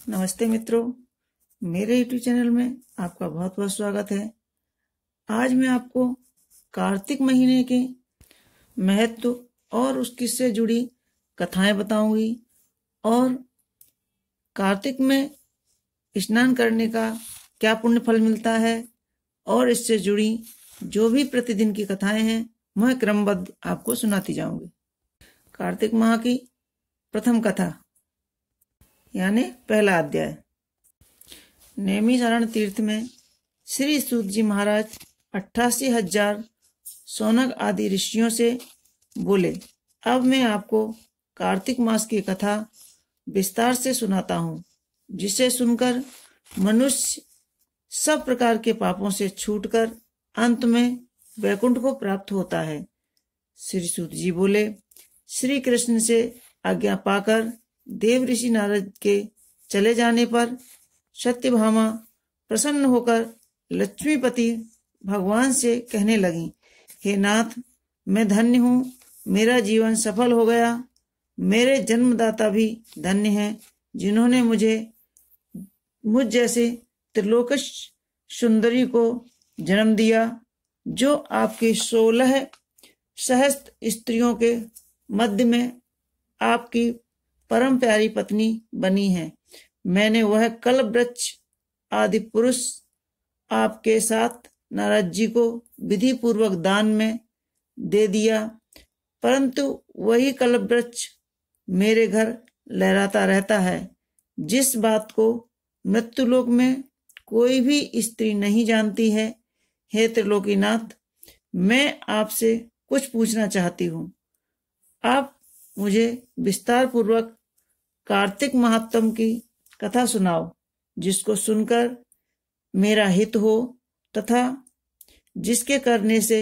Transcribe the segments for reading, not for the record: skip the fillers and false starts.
नमस्ते मित्रों, मेरे YouTube चैनल में आपका बहुत बहुत स्वागत है। आज मैं आपको कार्तिक महीने के महत्व और उसकी से जुड़ी कथाएं बताऊंगी और कार्तिक में स्नान करने का क्या पुण्य फल मिलता है और इससे जुड़ी जो भी प्रतिदिन की कथाएं हैं मैं क्रमबद्ध आपको सुनाती जाऊंगी। कार्तिक माह की प्रथम कथा यानी पहला अध्याय। नैमिषारण्य तीर्थ में श्री सूत जी महाराज 88,000 शौनक आदि ऋषियों से बोले, अब मैं आपको कार्तिक मास की कथा विस्तार से सुनाता हूँ, जिसे सुनकर मनुष्य सब प्रकार के पापों से छूटकर अंत में वैकुंठ को प्राप्त होता है। श्री सूत जी बोले, श्री कृष्ण से आज्ञा पाकर देव ऋषि नारद के चले जाने पर सत्यभामा प्रसन्न होकर लक्ष्मीपति भगवान से कहने लगी, हे नाथ, मैं धन्य हूँ, मेरा जीवन सफल हो गया। मेरे जन्मदाता भी धन्य हैं, जिन्होंने मुझ जैसे त्रिलोक सुंदरी को जन्म दिया, जो आपकी 16 सहस्त्र स्त्रियों के मध्य में आपकी परम प्यारी पत्नी बनी है। मैंने वह कल्प वृक्ष आदि पुरुष आपके साथ नारद जी को विधि पूर्वक दान में दे दिया, परंतु वही कल्प वृक्ष मेरे घर लहराता रहता है। जिस बात को मृत्युलोक में कोई भी स्त्री नहीं जानती है। हे त्रिलोकीनाथ, मैं आपसे कुछ पूछना चाहती हूँ। आप मुझे विस्तार पूर्वक कार्तिक महात्म की कथा सुनाओ, जिसको सुनकर मेरा हित हो तथा जिसके करने से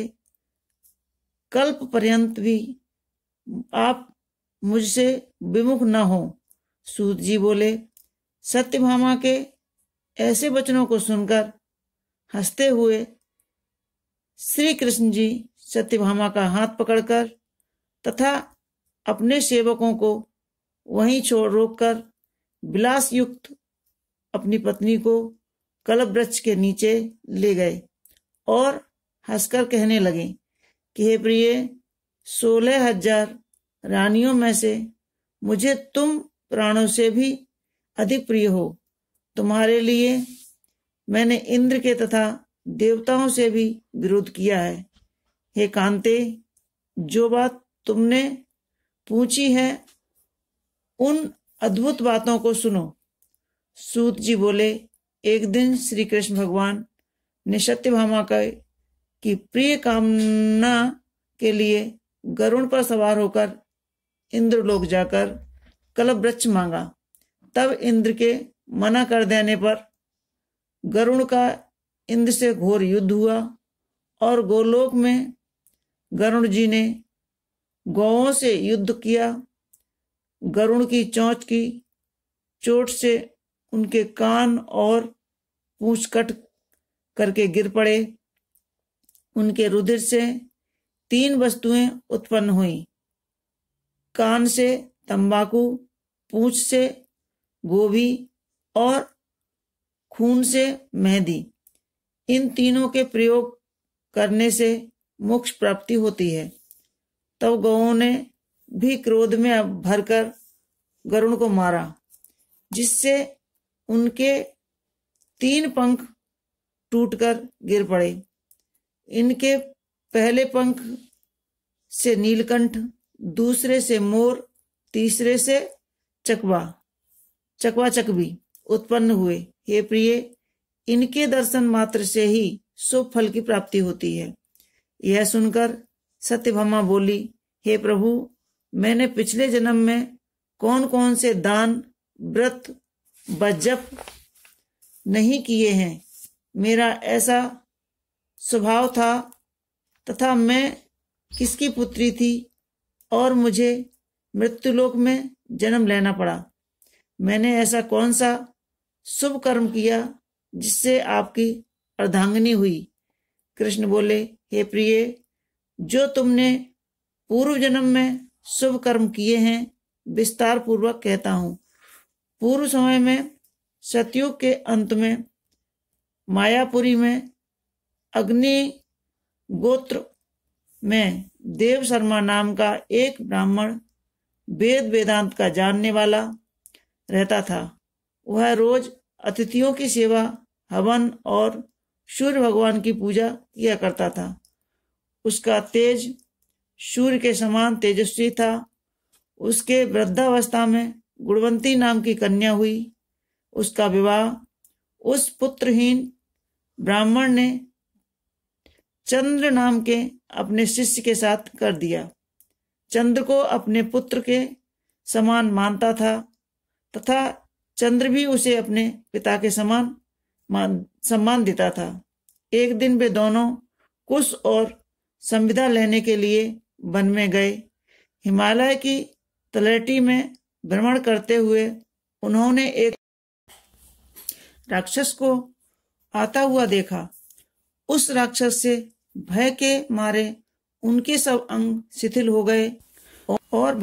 कल्प पर्यंत भी आप मुझसे विमुख न हो। सूत जी बोले, सत्यभामा के ऐसे वचनों को सुनकर हंसते हुए श्री कृष्ण जी सत्यभामा का हाथ पकड़कर तथा अपने सेवकों को वहीं रोककर विलास युक्त अपनी पत्नी को कल्प वृक्ष के नीचे ले गए और हंसकर कहने लगे कि हे प्रिय, 16,000 रानियों में से मुझे तुम प्राणों से भी अधिक प्रिय हो। तुम्हारे लिए मैंने इंद्र के तथा देवताओं से भी विरोध किया है। हे कांते, जो बात तुमने पूछी है उन अद्भुत बातों को सुनो। सूत जी बोले, एक दिन श्री कृष्ण भगवान ने सत्यभामा की प्रिय कामना के लिए गरुड़ पर सवार होकर इंद्रलोक जाकर कल्प वृक्ष मांगा। तब इंद्र के मना कर देने पर गरुड़ का इंद्र से घोर युद्ध हुआ और गोलोक में गरुड़ जी ने गौओं से युद्ध किया। गरुड़ की चोंच की चोट से उनके कान और पूंछ कट करके गिर पड़े। उनके रुधिर से 3 वस्तुएं उत्पन्न हुई, कान से तंबाकू, पूंछ से गोभी और खून से मेहंदी। इन तीनों के प्रयोग करने से मोक्ष प्राप्ति होती है। तब गौओं ने भी क्रोध में भरकर गरुड़ को मारा, जिससे उनके 3 पंख टूटकर गिर पड़े। इनके पहले पंख से नीलकंठ, दूसरे से मोर, तीसरे से चकवा चकवी उत्पन्न हुए। हे प्रिय, इनके दर्शन मात्र से ही शुभ फल की प्राप्ति होती है। यह सुनकर सत्यभामा बोली, हे प्रभु, मैंने पिछले जन्म में कौन कौन से दान, व्रत व जप नहीं किए हैं। मेरा ऐसा स्वभाव था तथा मैं किसकी पुत्री थी और मुझे मृत्युलोक में जन्म लेना पड़ा। मैंने ऐसा कौन सा शुभ कर्म किया जिससे आपकी अर्धांगिनी हुई। कृष्ण बोले, हे प्रिय, जो तुमने पूर्व जन्म में शुभ कर्म किए हैं विस्तार पूर्वक कहता हूँ। पूर्व समय में सतयुग के अंत में मायापुरी में अग्नि गोत्र में देव शर्मा नाम का एक ब्राह्मण वेद वेदांत का जानने वाला रहता था। वह रोज अतिथियों की सेवा, हवन और सूर्य भगवान की पूजा किया करता था। उसका तेज सूर्य के समान तेजस्वी था। उसके वृद्धावस्था में गुणवंती नाम की कन्या हुई। उसका विवाह उस पुत्रहीन ब्राह्मण ने चंद्र नाम के अपने शिष्य के साथ कर दिया। चंद्र को अपने पुत्र के समान मानता था तथा चंद्र भी उसे अपने पिता के समान सम्मान देता था। एक दिन वे दोनों कुश और संविदा लेने के लिए वन में गए। हिमालय की तलहटी में भ्रमण करते हुए उन्होंने एक राक्षस को आता हुआ देखा। उस राक्षस से भय के मारे उनके सब अंग शिथिल हो गए और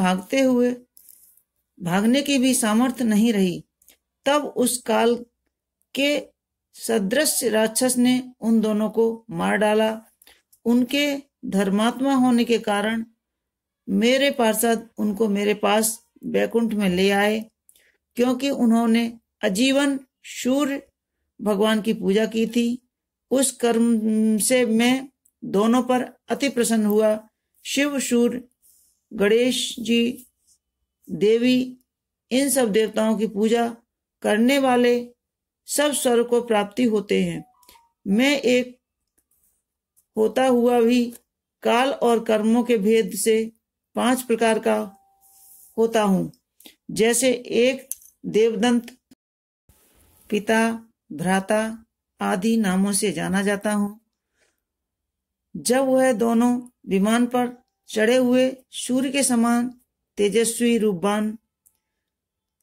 भागने की भी सामर्थ्य नहीं रही। तब उस काल के सदृश राक्षस ने उन दोनों को मार डाला। उनके धर्मात्मा होने के कारण मेरे पार्षद उनको मेरे पास वैकुंठ में ले आए। क्योंकि उन्होंने आजीवन सूर्य भगवान की पूजा की थी, उस कर्म से मैं दोनों पर अति प्रसन्न हुआ। शिव, सूर्य, गणेश जी, देवी, इन सब देवताओं की पूजा करने वाले सब स्वर्ग को प्राप्ति होते हैं। मैं एक होता हुआ भी काल और कर्मों के भेद से 5 प्रकार का होता हूँ। जैसे एक देवदंत, पिता, भ्राता आदि नामों से जाना जाता हूँ। जब वह दोनों विमान पर चढ़े हुए सूर्य के समान तेजस्वी रूपवान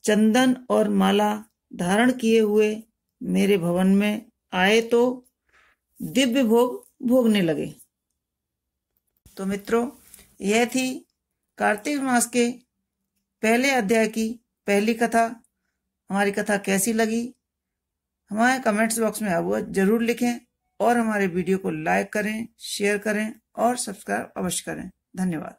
चंदन और माला धारण किए हुए मेरे भवन में आए तो दिव्य भोग भोगने लगे। तो मित्रों, यह थी कार्तिक मास के पहले अध्याय की पहली कथा। हमारी कथा कैसी लगी हमारे कमेंट्स बॉक्स में आप जरूर लिखें और हमारे वीडियो को लाइक करें, शेयर करें और सब्सक्राइब अवश्य करें। धन्यवाद।